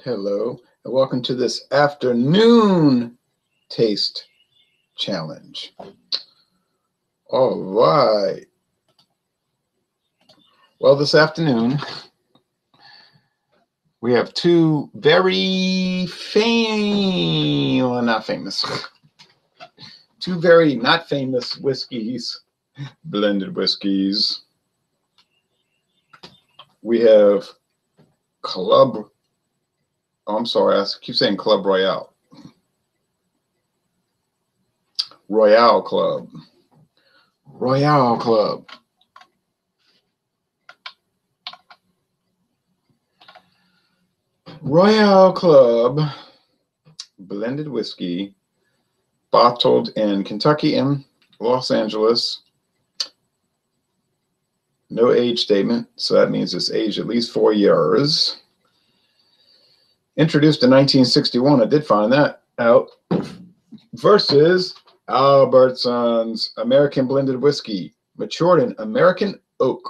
Hello, and welcome to this afternoon taste challenge. All right. Well, this afternoon, we have two very not famous, two very not famous whiskeys, blended whiskeys. We have Club. Oh, I'm sorry, I keep saying Club Royale. Royale Club. Royale Club. Royale Club blended whiskey, bottled in Kentucky and Los Angeles. No age statement, so that means it's aged at least 4 years. Introduced in 1961, I did find that out, versus Albertsons American Blended Whiskey, matured in American oak.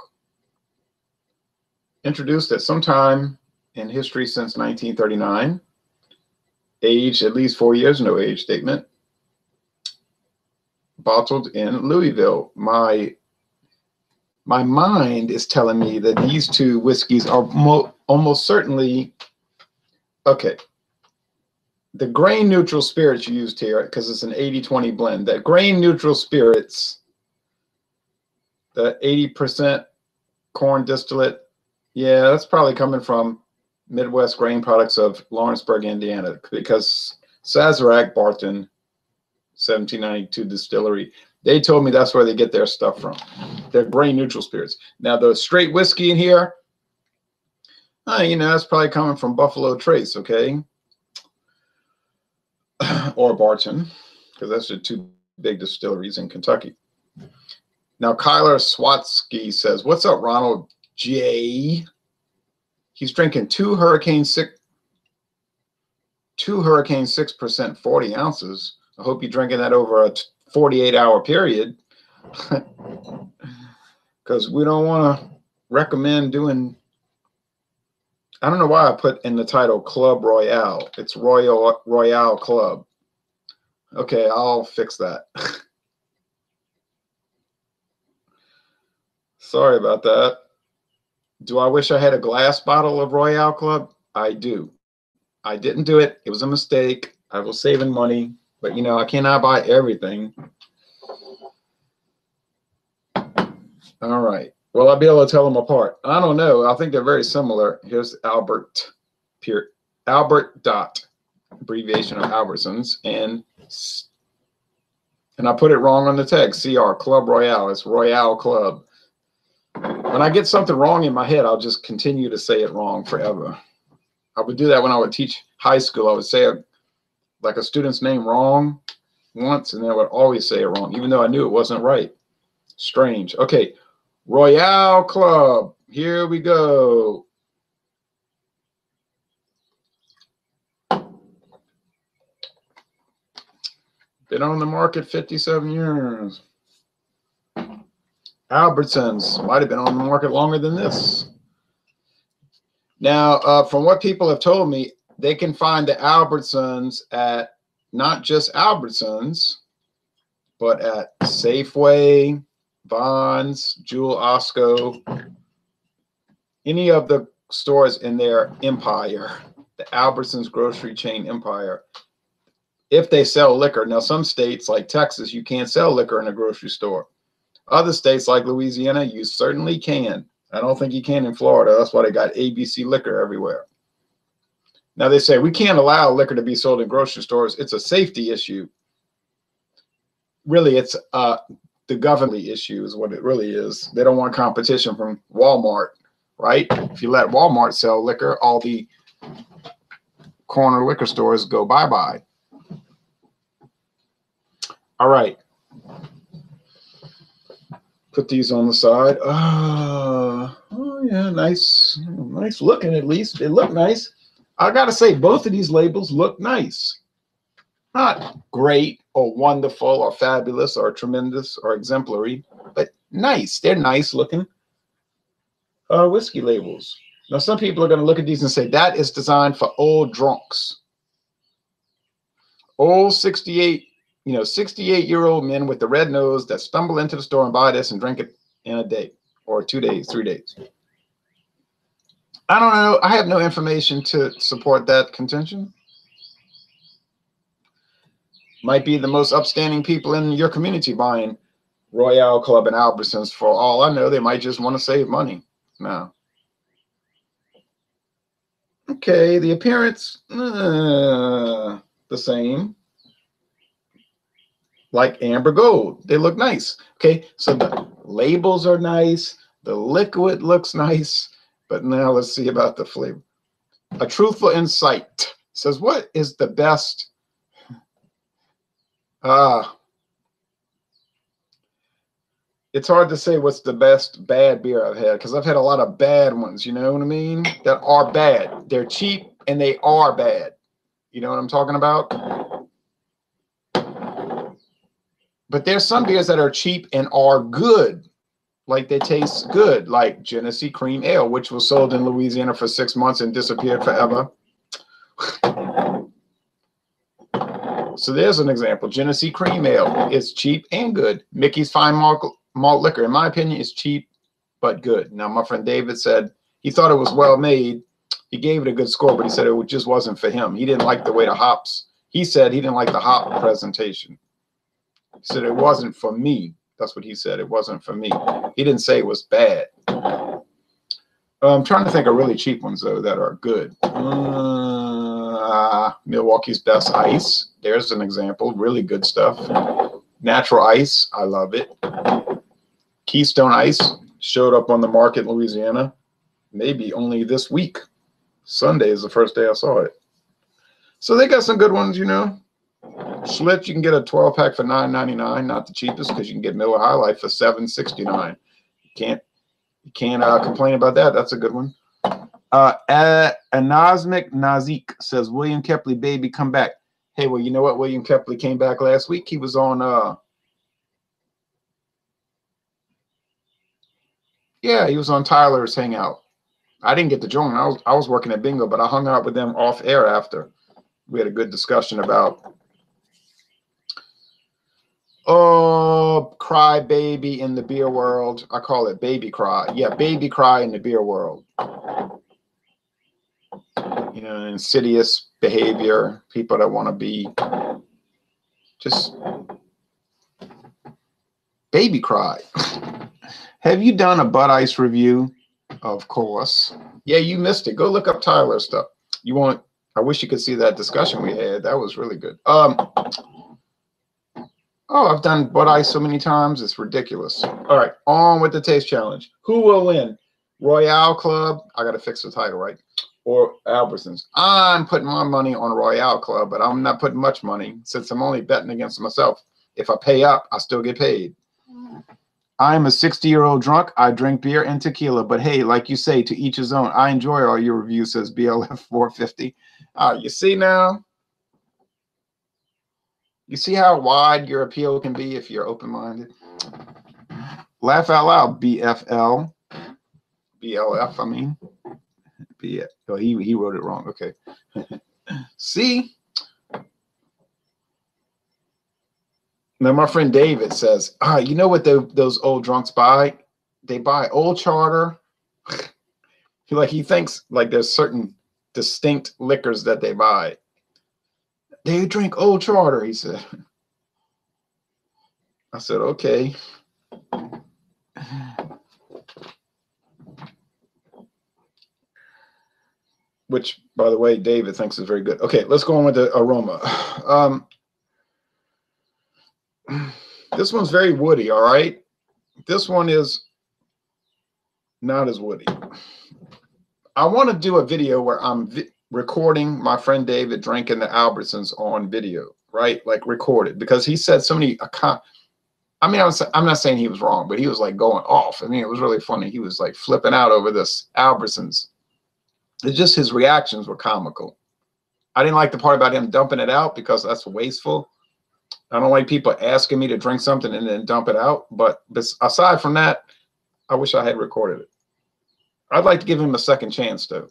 Introduced at some time in history since 1939. Aged at least 4 years, no age statement. Bottled in Louisville. My mind is telling me that these two whiskeys are almost certainly okay. The grain neutral spirits used here, because it's an 80-20 blend, that grain neutral spirits, the 80% corn distillate, yeah, that's probably coming from Midwest Grain Products of Lawrenceburg, Indiana, because Sazerac, Barton, 1792 distillery, they told me that's where they get their stuff from. They're grain neutral spirits. Now, the straight whiskey in here, that's probably coming from Buffalo Trace, okay? Or Barton, because that's the two big distilleries in Kentucky. Now, Kyler Swatsky says, what's up, Ronald J? He's drinking two Hurricane 6%, 40 ounces. I hope you're drinking that over a 48-hour period, because we don't want to recommend doing. I don't know why I put in the title Club Royale. It's Royale Club. Okay, I'll fix that. Sorry about that. Do I wish I had a glass bottle of Royale Club? I do. I didn't do it. It was a mistake. I was saving money, but I cannot buy everything. All right. Will I be able to tell them apart? I don't know. I think they're very similar. Here's Albert Dot, abbreviation of Albertsons, and I put it wrong on the text. CR Club Royale. It's Royale Club. When I get something wrong in my head, I'll just continue to say it wrong forever. I would do that when I would teach high school. I would say like a student's name wrong once, and then I would always say it wrong, even though I knew it wasn't right. Strange. Okay. Royale Club. Here we go. Been on the market 57 years. Albertsons might have been on the market longer than this. Now, from what people have told me, they can find the Albertsons at not just Albertsons, but at Safeway, Vons, Jewel Osco, any of the stores in their empire, the Albertsons grocery chain empire, if they sell liquor. Now, some states like Texas, you can't sell liquor in a grocery store. Other states like Louisiana, you certainly can. I don't think you can in Florida. That's why they got ABC liquor everywhere. Now, they say we can't allow liquor to be sold in grocery stores. It's a safety issue. Really, it's the government issue is what it really is. They don't want competition from Walmart, right? If you let Walmart sell liquor, all the corner liquor stores go bye-bye. All right. Put these on the side. Oh yeah, nice looking at least. They look nice. I got to say, both of these labels look nice. Not great or wonderful or fabulous or tremendous or exemplary, but nice. They're nice looking whiskey labels. Now, some people are going to look at these and say that is designed for old drunks. Old 68, 68-year-old men with the red nose that stumble into the store and buy this and drink it in a day or 2 days, 3 days. I don't know. I have no information to support that contention. Might be the most upstanding people in your community buying Royale Club and Albertsons. For all I know, they might just want to save money. No. Okay, the appearance, the same. Like amber gold. They look nice. Okay, so the labels are nice. The liquid looks nice. But now let's see about the flavor. A Truthful Insight says, what is the best? It's hard to say what's the best bad beer I've had, because I've had a lot of bad ones, you know what I mean? That are bad. They're cheap and they are bad. You know what I'm talking about? But there's some beers that are cheap and are good. Like they taste good, like Genesee Cream Ale, which was sold in Louisiana for 6 months and disappeared forever. So there's an example. Genesee Cream Ale is cheap and good. Mickey's Fine Malt Liquor, in my opinion, is cheap but good. Now, my friend David said he thought it was well made. He gave it a good score, but he said it just wasn't for him. He didn't like the way the hops. He said he didn't like the hop presentation. He said it wasn't for me. That's what he said. It wasn't for me. He didn't say it was bad. I'm trying to think of really cheap ones, though, that are good. Milwaukee's Best Ice. There's an example. Really good stuff. Natural Ice. I love it. Keystone Ice showed up on the market in Louisiana maybe only this week. Sunday is the first day I saw it. So they got some good ones, you know. Schlitz, you can get a 12-pack for $9.99, not the cheapest, because you can get Miller High Life for $7.69. You can't complain about that. That's a good one. Anasmic Nazik says, William Kepley, baby, come back. Hey, well, you know what? William Kepley came back last week. He was on, he was on Tyler's Hangout. I didn't get to join. I was working at Bingo, but I hung out with them off air after. We had a good discussion about cry baby in the beer world. I call it baby cry. Yeah, baby cry in the beer world. You know, insidious behavior, people that want to be just baby cry. Have you done a Bud Ice review? Of course. Yeah, you missed it. Go look up Tyler's stuff. I wish you could see that discussion we had. That was really good. I've done Bud Ice so many times. It's ridiculous. All right, on with the taste challenge. Who will win? Royale Club. I got to fix the title, right? Or Albertsons. I'm putting my money on Royale Club, but I'm not putting much money since I'm only betting against myself. If I pay up, I still get paid. I'm a 60-year-old drunk. I drink beer and tequila, but hey, like you say, to each his own. I enjoy all your reviews, says BLF 450. You see now? You see how wide your appeal can be if you're open-minded? Laugh out loud, BFL. BLF, I mean. BF. Oh, he wrote it wrong. Okay. See? Now, my friend David says, you know what those old drunks buy? They buy Old Charter. He thinks like there's certain distinct liquors that they buy. They drink Old Charter, he said. I said, okay. Which, by the way, David thinks is very good. Okay, let's go on with the aroma. This one's very woody, all right? This one is not as woody. I want to do a video where I'm recording my friend David drinking the Albertsons on video, right? Like recorded, because he said so many. I'm not saying he was wrong, but he was like going off. I mean, it was really funny. He was like flipping out over this Albertsons. It's just his reactions were comical. I didn't like the part about him dumping it out because that's wasteful. I don't like people asking me to drink something and then dump it out. But aside from that, I wish I had recorded it. I'd like to give him a second chance, though.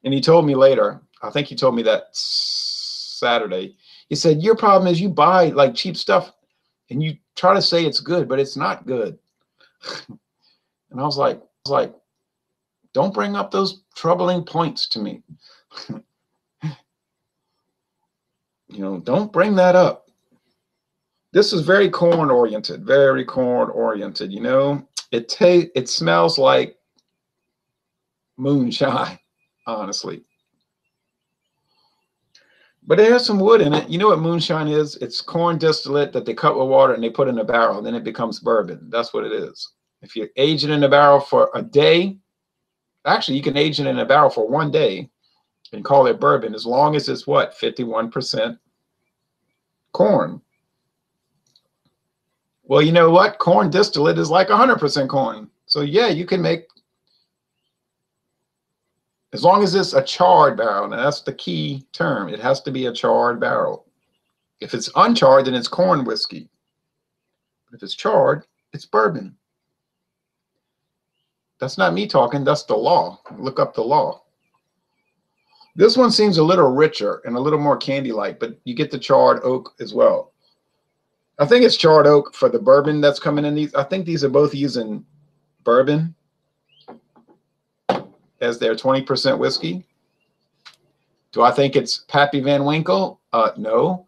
And he told me later, I think he told me that Saturday, he said, your problem is you buy like cheap stuff and you try to say it's good, but it's not good. And I was like, don't bring up those troubling points to me. You know, don't bring that up. This is very corn oriented, very corn oriented. You know, it smells like moonshine, honestly. But it has some wood in it. You know what moonshine is? It's corn distillate that they cut with water and they put in a barrel, and then it becomes bourbon. That's what it is. If you age it in a barrel for a day, actually you can age it in a barrel for 1 day and call it bourbon, as long as it's what, 51% corn. Well, you know what? Corn distillate is like 100% corn. So yeah, you can make, as long as it's a charred barrel. Now that's the key term. It has to be a charred barrel. If it's uncharred, then it's corn whiskey. If it's charred, it's bourbon. That's not me talking, that's the law. Look up the law. This one seems a little richer and a little more candy-like, but you get the charred oak as well. I think it's charred oak for the bourbon that's coming in these. I think these are both using bourbon as their 20% whiskey. Do I think it's Pappy Van Winkle? No.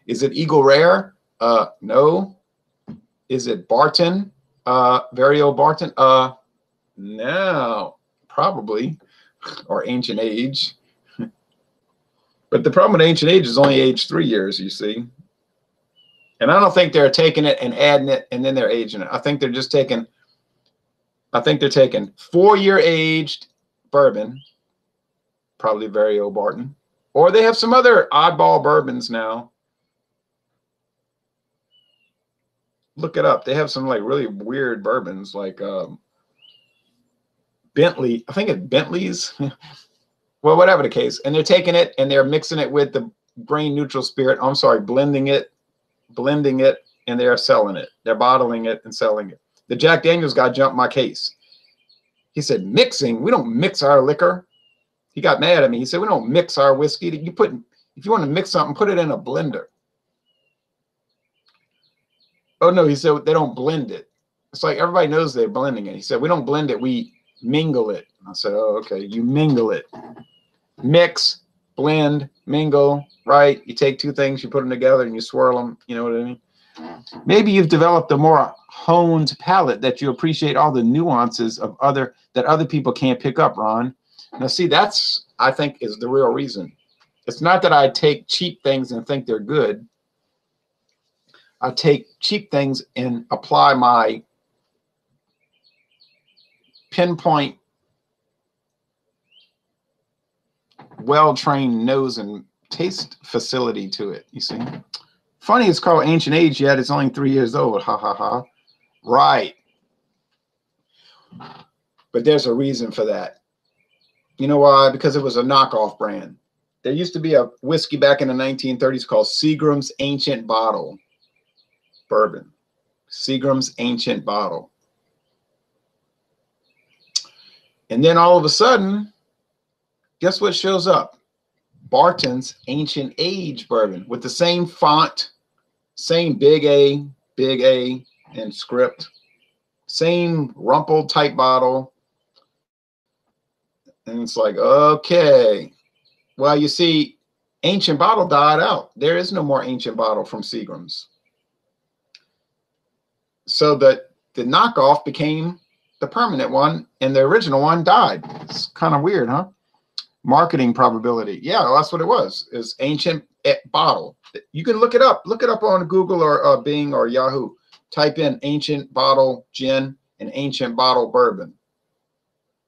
Is it Eagle Rare? No. Is it Barton? Very old Barton? No, probably. Or Ancient Age. But the problem with Ancient Age is only aged 3 years, you see. And I don't think they're taking it and adding it and then they're aging it. I think they're just taking, 4-year aged bourbon, probably very old Barton. Or they have some other oddball bourbons now. Look it up. They have some like really weird bourbons like Bentley. I think it's Bentley's. Well, whatever the case. And they're taking it and they're mixing it with the grain neutral spirit. I'm sorry, blending it, and they're selling it. They're bottling it and selling it. The Jack Daniels guy jumped my case. He said, mixing? We don't mix our liquor. He got mad at me. He said, we don't mix our whiskey. If you want to mix something, put it in a blender. Oh, no, he said they don't blend it. It's like everybody knows they're blending it. He said, we don't blend it. We mingle it. I said, oh, okay, you mingle it. Mix, blend, mingle, right? You take two things, you put them together, and you swirl them. You know what I mean? Maybe you've developed a more honed palate that you appreciate all the nuances of that other people can't pick up, Ron. Now, see, that's, I think, is the real reason. It's not that I take cheap things and think they're good. I take cheap things and apply my pinpoint, well-trained nose and taste facility to it, you see. Funny, it's called Ancient Age, yet it's only 3 years old. Ha, ha, ha. Right. But there's a reason for that. You know why? Because it was a knockoff brand. There used to be a whiskey back in the 1930s called Seagram's Ancient Bottle Bourbon. Seagram's Ancient Bottle. And then all of a sudden, guess what shows up? Barton's Ancient Age Bourbon with the same font, same big A and script, same rumpled type bottle. And it's like, okay. Well, you see, Ancient Bottle died out. There is no more Ancient Bottle from Seagram's. So the knockoff became the permanent one, and the original one died. It's kind of weird, huh? Marketing probability. Yeah, well, that's what it was. It's Ancient Bottle. You can look it up. Look it up on Google or Bing or Yahoo. Type in Ancient Bottle Gin and Ancient Bottle Bourbon.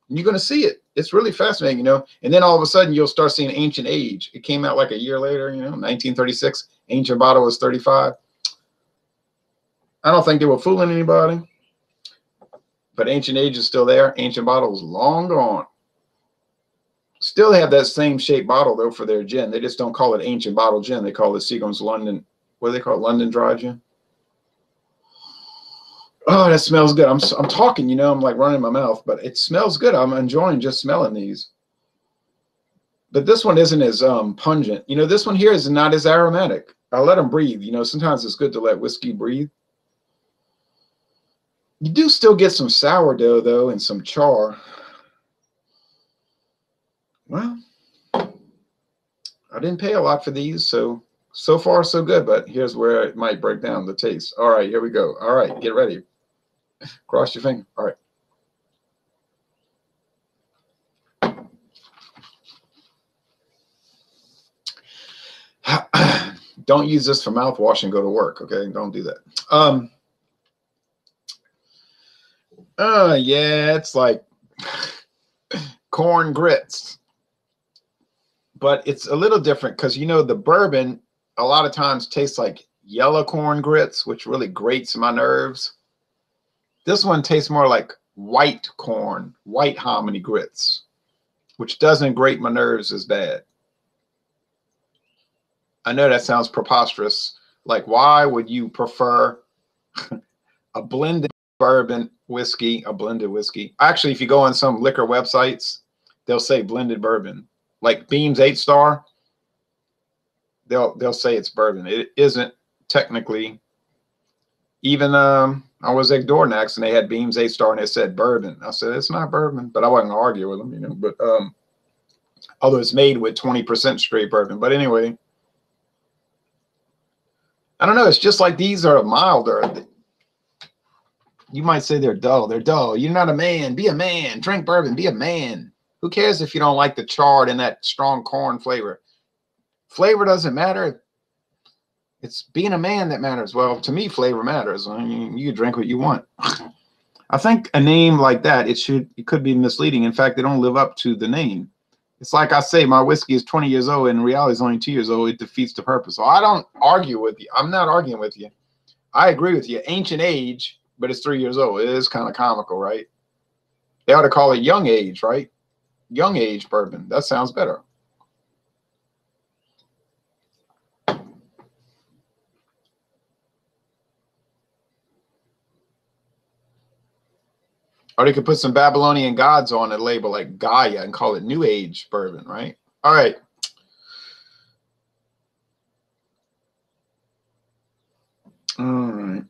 And you're going to see it. It's really fascinating, you know. And then all of a sudden, you'll start seeing Ancient Age. It came out like a year later, you know, 1936. Ancient Bottle was 35. I don't think they were fooling anybody. But Ancient Age is still there. Ancient Bottle is long gone. Still have that same shape bottle, though, for their gin. They just don't call it Ancient Bottle Gin. They call it Seagram's London. What do they call it? London Dry Gin? Oh, that smells good. I'm talking, you know, I'm like running my mouth, but it smells good. I'm enjoying just smelling these. But this one isn't as pungent. You know, this one here is not as aromatic. I'll let them breathe. You know, sometimes it's good to let whiskey breathe. You do still get some sourdough though and some char. Well, I didn't pay a lot for these, so far so good, but here's where it might break down the taste. All right, here we go. All right, get ready. Cross your finger. All right. Don't use this for mouthwash and go to work, okay? Don't do that. Yeah, it's like corn grits. But it's a little different because, you know, the bourbon a lot of times tastes like yellow corn grits, which really grates my nerves. This one tastes more like white corn, white hominy grits, which doesn't grate my nerves as bad. I know that sounds preposterous. Like, why would you prefer a blended bourbon whiskey, a blended whiskey? Actually, if you go on some liquor websites, they'll say blended bourbon. Like Beam's 8-Star, they'll say it's bourbon. It isn't technically. Even I was at Dornax and they had Beam's 8-Star and it said bourbon. I said it's not bourbon, but I wasn't gonna argue with them, you know. But although it's made with 20% straight bourbon, but anyway, I don't know. It's just like these are milder. You might say they're dull. They're dull. You're not a man. Be a man. Drink bourbon. Be a man. Who cares if you don't like the charred and that strong corn flavor? Flavor doesn't matter. It's being a man that matters. Well, to me, flavor matters. I mean, you drink what you want. I think a name like that, it could be misleading. In fact, they don't live up to the name. It's like I say, my whiskey is 20 years old and in reality is only 2 years old. It defeats the purpose. So I don't argue with you. I'm not arguing with you. I agree with you. Ancient age, but it's 3 years old. It is kind of comical, right? They ought to call it young age, right? Young age bourbon. That sounds better. Or they could put some Babylonian gods on a label like Gaia and call it New Age bourbon, right? All right. All right.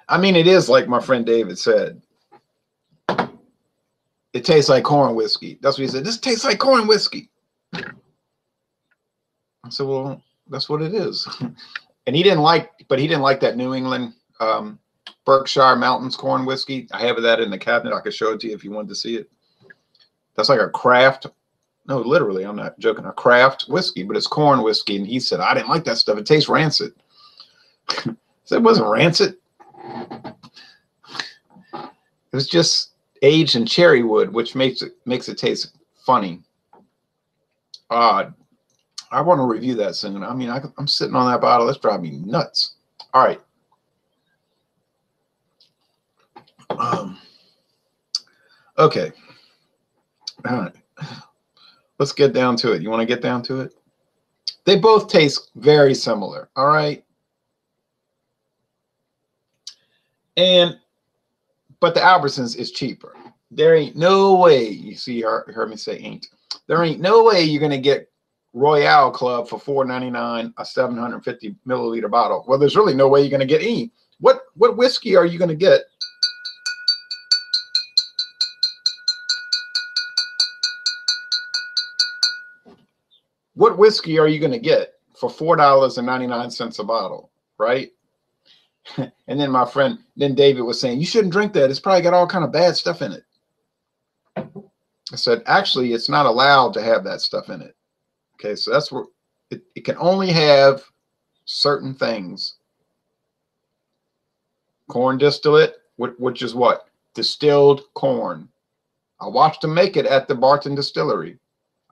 I mean, it is like my friend David said. It tastes like corn whiskey. That's what he said. This tastes like corn whiskey. I said, well, that's what it is. And he didn't like that New England Berkshire Mountains corn whiskey. I have that in the cabinet. I could show it to you if you wanted to see it. That's like a craft. No, literally, I'm not joking. A craft whiskey, but it's corn whiskey. And he said, I didn't like that stuff. It tastes rancid. I said, it wasn't rancid. It was just aged in cherry wood, which makes it taste funny. I want to review that soon. I mean, I'm sitting on that bottle. That's driving me nuts. All right. Okay. All right. Let's get down to it. You want to get down to it? They both taste very similar. All right. But the Albertsons is cheaper. There ain't no way, you see, you heard me say ain't. There ain't no way you're going to get Royale Club for $4.99, a 750 milliliter bottle. Well, there's really no way you're going to get any. What whiskey are you going to get? What whiskey are you going to get for $4.99 a bottle, right? And then then David was saying, you shouldn't drink that. It's probably got all kind of bad stuff in it. I said, actually, it's not allowed to have that stuff in it. Okay, so that's where it can only have certain things. Corn distillate, which is what? Distilled corn. I watched them make it at the Barton Distillery.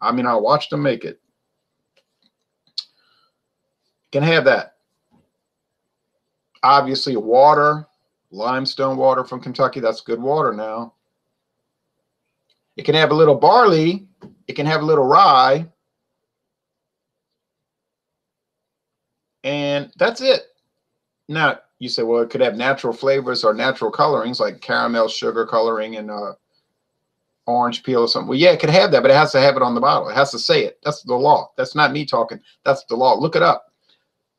I mean, I watched them make it. Can have that. Obviously, water, Limestone water from Kentucky, that's good water now. It can have a little barley. It can have a little rye. And that's it. Now, you say, well, it could have natural flavors or natural colorings like caramel sugar coloring and orange peel or something. Well, yeah, it could have that, but it has to have it on the bottle. It has to say it. That's the law. That's not me talking. That's the law. Look it up.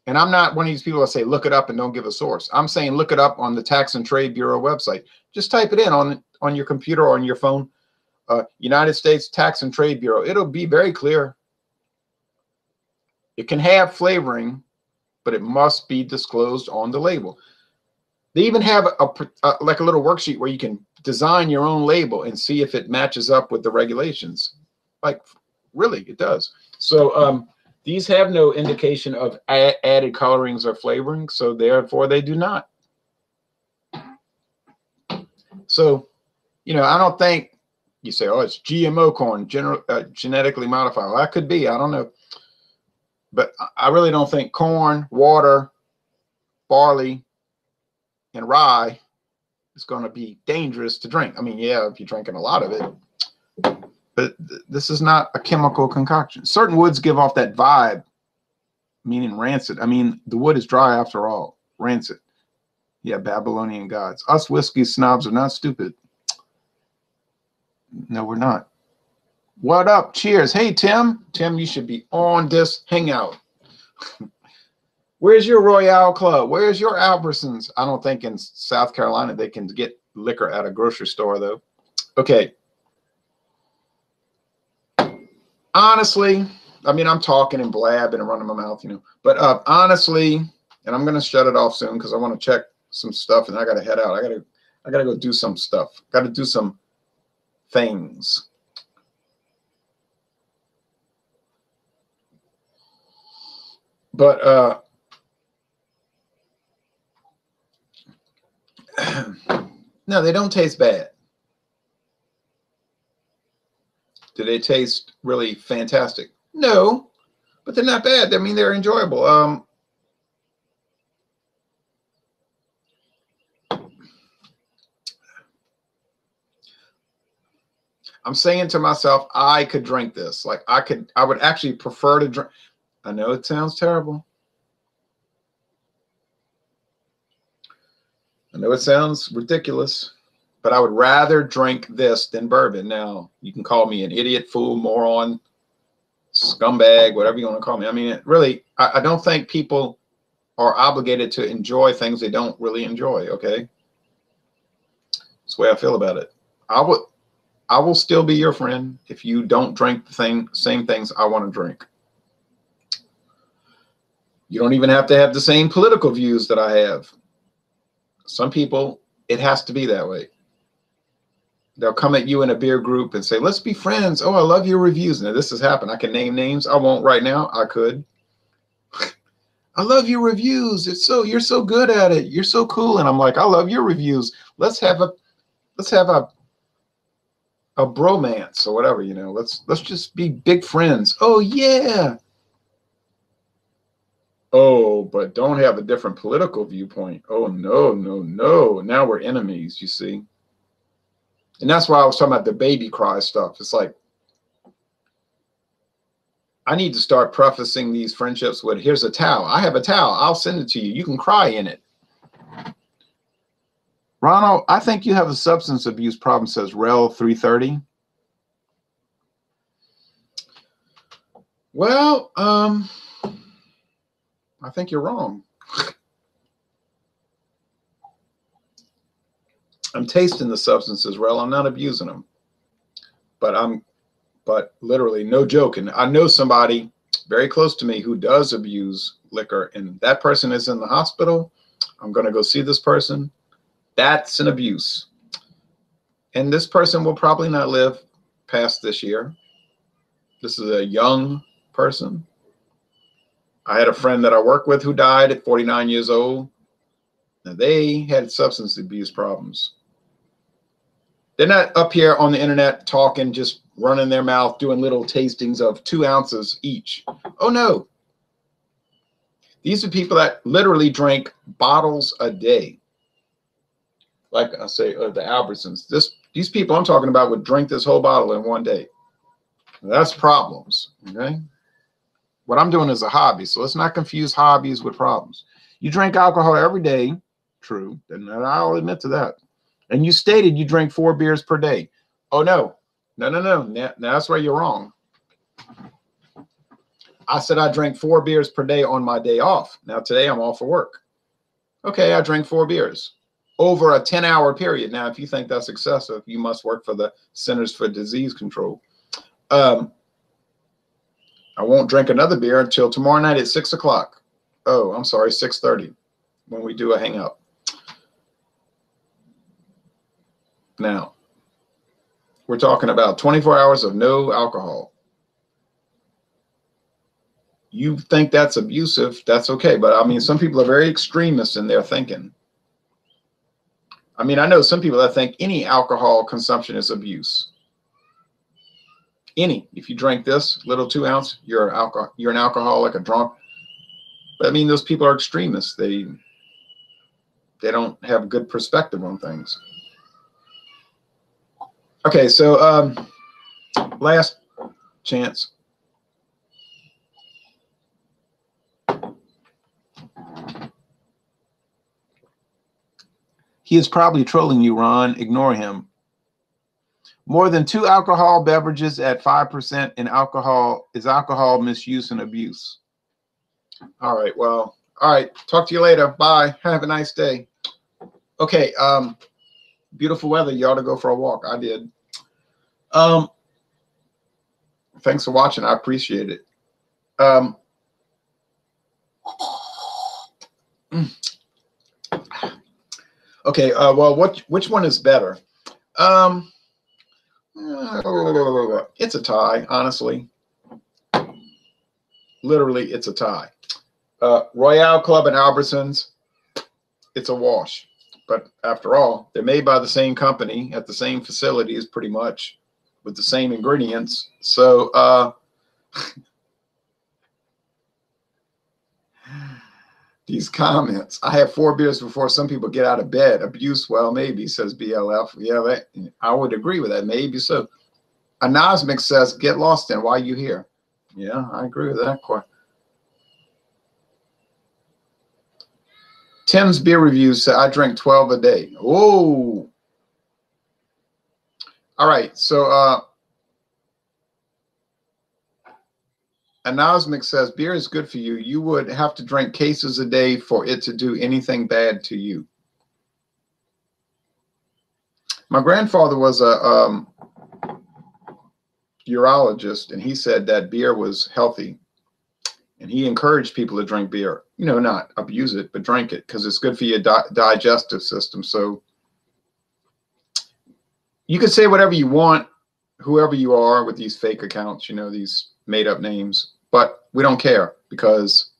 And I'm not one of these people that say, look it up and don't give a source. I'm saying look it up on the Tax and Trade Bureau website. Just type it in on your computer or on your phone. United States Tax and Trade Bureau. It'll be very clear. It can have flavoring, but it must be disclosed on the label. They even have like a little worksheet where you can design your own label and see if it matches up with the regulations. Like, really, it does. So these have no indication of added colorings or flavoring, so therefore they do not. So, I don't think you say, oh, it's GMO corn, genetically modified. Well, that could be. I don't know. But I really don't think corn, water, barley, and rye is going to be dangerous to drink. I mean, yeah, if you're drinking a lot of it. But this is not a chemical concoction. Certain woods give off that vibe, meaning rancid. I mean, the wood is dry after all. Rancid. Yeah, Babylonian gods. Us whiskey snobs are not stupid. No, we're not. What up? Cheers. Hey, Tim. Tim, you should be on this hangout. Where's your Royale Club? Where's your Albertsons? I don't think in South Carolina they can get liquor at a grocery store, though. Okay. Honestly, I mean, I'm talking and blabbing and running my mouth, But honestly, and I'm going to shut it off soon because I want to check some stuff and I got to head out. I got to go do some stuff. Got to do some things. But no, they don't taste bad. Do they taste really fantastic? No, but they're not bad. I mean, they're enjoyable. I'm saying to myself, I could drink this. Like I would actually prefer to drink. I know it sounds terrible. I know it sounds ridiculous, but I would rather drink this than bourbon. Now, you can call me an idiot, fool, moron, scumbag, whatever you want to call me. I mean, really, I don't think people are obligated to enjoy things they don't really enjoy, okay? That's the way I feel about it. I will still be your friend if you don't drink the same things I want to drink. You don't even have to have the same political views that I have. Some people, it has to be that way. They'll come at you in a beer group and say, let's be friends. Oh, I love your reviews. Now, this has happened. I can name names. I won't right now. I could. I love your reviews. You're so good at it. You're so cool. And I'm like, I love your reviews. Let's have a bromance or whatever, Let's just be big friends. Oh, yeah. Oh, but don't have a different political viewpoint. Oh, no, no, no. Now we're enemies, you see. And that's why I was talking about the baby cry stuff. It's like, I need to start prefacing these friendships with, here's a towel. I have a towel. I'll send it to you. You can cry in it. Ronald, I think you have a substance abuse problem, says Rel 330. Well, I think you're wrong. I'm tasting the substances, Rel. I'm not abusing them. But literally, no joking. I know somebody very close to me who does abuse liquor, and that person is in the hospital. I'm going to go see this person. That's an abuse. And this person will probably not live past this year. This is a young person. I had a friend that I work with who died at 49 years old. Now, they had substance abuse problems. They're not up here on the internet talking, just running their mouth, doing little tastings of 2 ounces each. Oh, no. These are people that literally drink bottles a day. like I say, the Albertsons. These people I'm talking about would drink this whole bottle in one day. That's problems. Okay. What I'm doing is a hobby, so let's not confuse hobbies with problems. You drink alcohol every day, true, and I'll admit to that. And you stated you drink 4 beers per day. Oh no, no, no, no. Now that's where you're wrong. I said I drank 4 beers per day on my day off. Now today I'm off for work. Okay, I drank 4 beers over a 10-hour period. Now, if you think that's excessive, you must work for the Centers for Disease Control. I won't drink another beer until tomorrow night at 6 o'clock. Oh, I'm sorry, 6:30 when we do a hang up. Now, we're talking about 24 hours of no alcohol. You think that's abusive, that's okay. But I mean, some people are very extremist in their thinking. I mean, I know some people that think any alcohol consumption is abuse. Any. If you drink this little 2 ounce, you're an alcoholic, a drunk. But I mean, those people are extremists. They don't have a good perspective on things. Okay, so last chance. He is probably trolling you, Ron. Ignore him. More than 2 alcohol beverages at 5% in alcohol is alcohol misuse and abuse. All right, well, all right. Talk to you later. Bye. Have a nice day. Okay, beautiful weather. You ought to go for a walk. I did. Thanks for watching. I appreciate it. Okay, well, which one is better? It's a tie, honestly. Literally, it's a tie. Royale Club and Albertsons, it's a wash. But after all, they're made by the same company at the same facilities, pretty much, with the same ingredients. So these comments. I have 4 beers before some people get out of bed. Abuse, well, maybe, says BLF. Yeah, I would agree with that. Maybe so. Anosmic says, get lost in. Why are you here? Yeah, I agree with that. Tim's beer reviews say I drink 12 a day. Oh. All right. So Anosmic says beer is good for you. You would have to drink cases a day for it to do anything bad to you. My grandfather was a urologist, and he said that beer was healthy. And he encouraged people to drink beer. You know, not abuse it, but drink it because it's good for your digestive system. So you can say whatever you want, whoever you are with these fake accounts, you know, these made up names, but we don't care because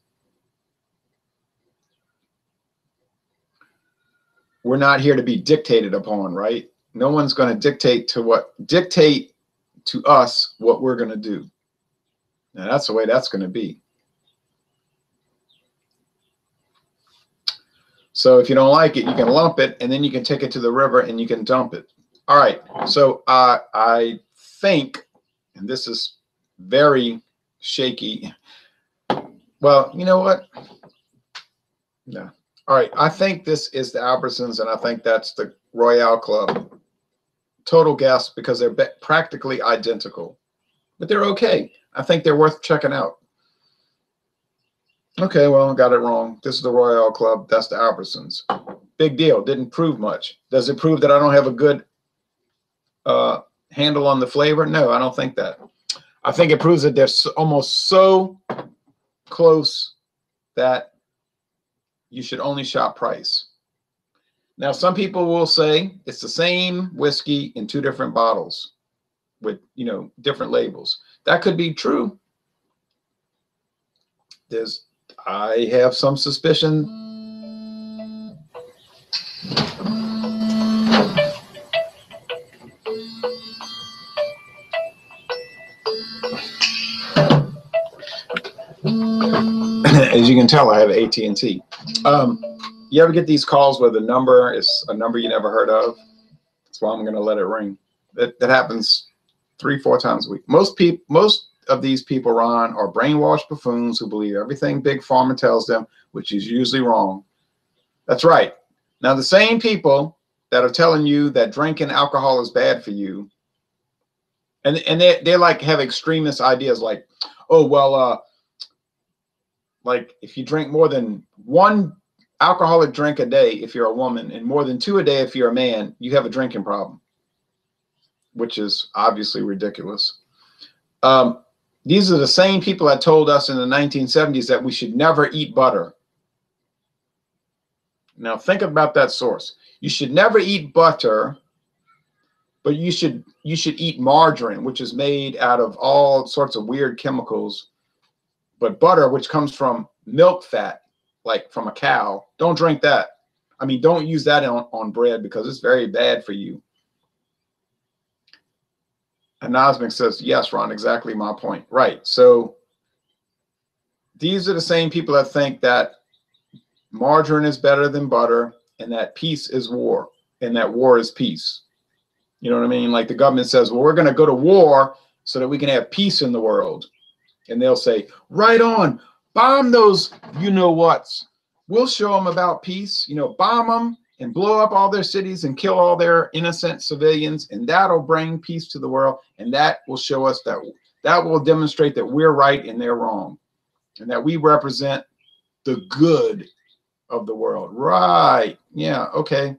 we're not here to be dictated upon, right? No one's going to dictate to us what we're going to do. Now that's the way that's going to be. So if you don't like it, you can lump it and then you can take it to the river and you can dump it. All right. So I think, and this is very shaky. Well, you know what? No. All right. I think this is the Albertsons and I think that's the Royale Club. Total guess because they're practically identical, but they're okay. I think they're worth checking out. Okay, well, I got it wrong. This is the Royale Club. That's the Albertsons. Big deal. Didn't prove much. Does it prove that I don't have a good handle on the flavor? No, I don't think that. I think it proves that they're almost so close that you should only shop price. Now, some people will say it's the same whiskey in 2 different bottles with, you know, different labels. That could be true. I have some suspicion. As you can tell, I have AT&T. You ever get these calls where the number is a number you never heard of? That's why I'm going to let it ring. That happens 3-4 times a week. Most of these people, Ron, are brainwashed buffoons who believe everything Big Pharma tells them, which is usually wrong. That's right. Now, the same people that are telling you that drinking alcohol is bad for you, and they like have extremist ideas like, oh, well, like if you drink more than one alcoholic drink a day if you're a woman and more than 2 a day if you're a man, you have a drinking problem, which is obviously ridiculous. These are the same people that told us in the 1970s that we should never eat butter. Now think about that source. You should never eat butter, but you should eat margarine, which is made out of all sorts of weird chemicals. But butter, which comes from milk fat, like from a cow, don't drink that. I mean, don't use that on bread because it's very bad for you. Anosmic says, yes, Ron, exactly my point. Right. So these are the same people that think that margarine is better than butter and that peace is war and that war is peace. You know what I mean? Like the government says, well, we're going to go to war so that we can have peace in the world. And they'll say, right on, bomb those you-know-whats. We'll show them about peace, you know, bomb them and blow up all their cities and kill all their innocent civilians. And that'll bring peace to the world. And that will show us that will demonstrate that we're right and they're wrong. And that we represent the good of the world. Right. Yeah. Okay.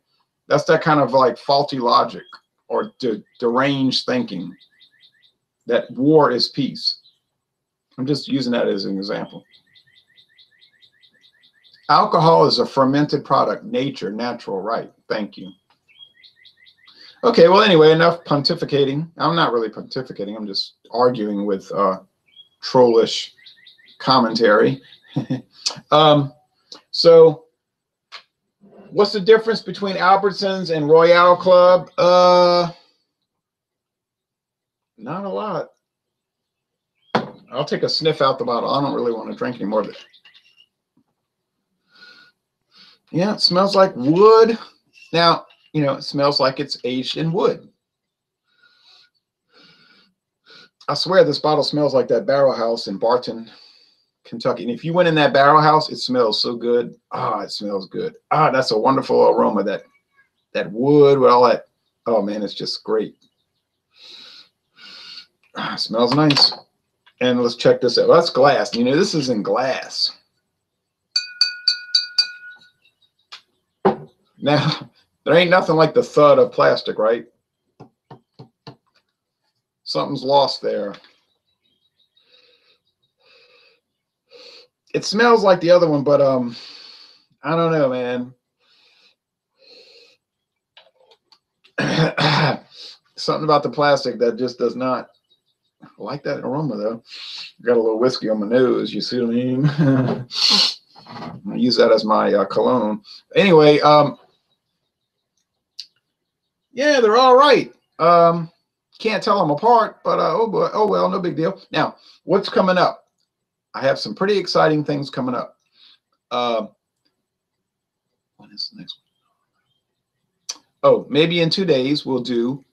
That's that kind of like faulty logic or deranged thinking that war is peace. I'm just using that as an example. Alcohol is a fermented product, nature, natural, right. Thank you. Okay, well, anyway, enough pontificating. I'm not really pontificating. I'm just arguing with trollish commentary. So what's the difference between Albertsons and Royale Club? Not a lot. I'll take a sniff out the bottle. I don't really want to drink any more of it. Yeah, it smells like wood. Now, you know, it smells like it's aged in wood. I swear this bottle smells like that barrel house in Barton, Kentucky. And if you went in that barrel house, it smells so good. Ah, it smells good. Ah, that's a wonderful aroma, that wood with all that. Oh, man, it's just great. Ah, it smells nice. And let's check this out. Well, that's glass. You know, this is in glass. Now, there ain't nothing like the thud of plastic, right? Something's lost there. It smells like the other one, but I don't know, man. Something about the plastic that just does not. I like that aroma, though. Got a little whiskey on my nose. You see what I mean? I use that as my cologne. Anyway, yeah, they're all right. Can't tell them apart, but oh boy, oh well, no big deal. Now, what's coming up? I have some pretty exciting things coming up. When is the next one? Oh, maybe in 2 days we'll do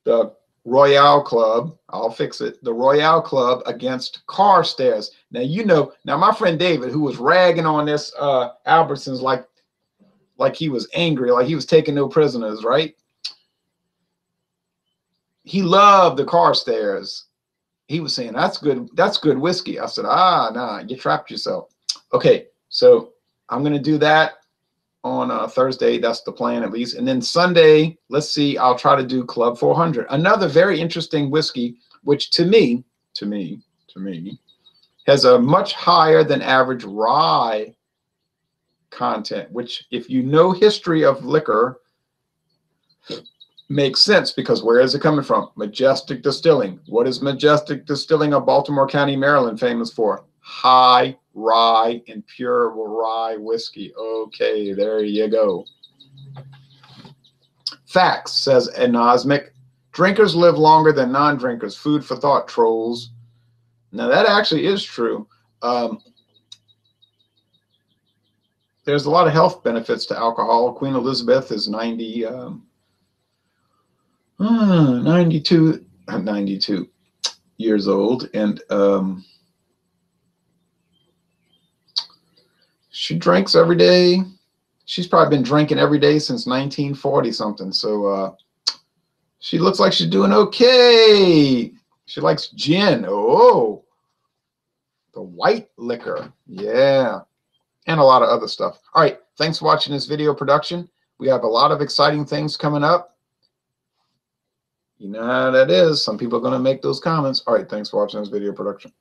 the Royale Club. I'll fix it. The Royale Club against car stairs. Now, you know, now my friend David, who was ragging on this Albertsons like he was angry, like he was taking no prisoners, right? He loved the car stairs. He was saying, that's good whiskey. I said, nah, you trapped yourself. Okay, so I'm going to do that on Thursday. That's the plan, at least. And then Sunday, let's see, I'll try to do Club 400. Another very interesting whiskey, which to me, has a much higher than average rye content, which if you know history of liquor, makes sense, because where is it coming from? Majestic Distilling. What is Majestic Distilling of Baltimore County, Maryland famous for? High rye and pure rye whiskey. Okay, there you go. Facts, says Anosmic. Drinkers live longer than non-drinkers. Food for thought, trolls. Now that actually is true. there's a lot of health benefits to alcohol. Queen Elizabeth is 92 years old, and she drinks every day. She's probably been drinking every day since 1940 something. So she looks like she's doing okay. She likes gin. Oh, the white liquor. Yeah. And a lot of other stuff. All right. Thanks for watching this video production. We have a lot of exciting things coming up. You know how that is. Some people are going to make those comments. All right. Thanks for watching this video production.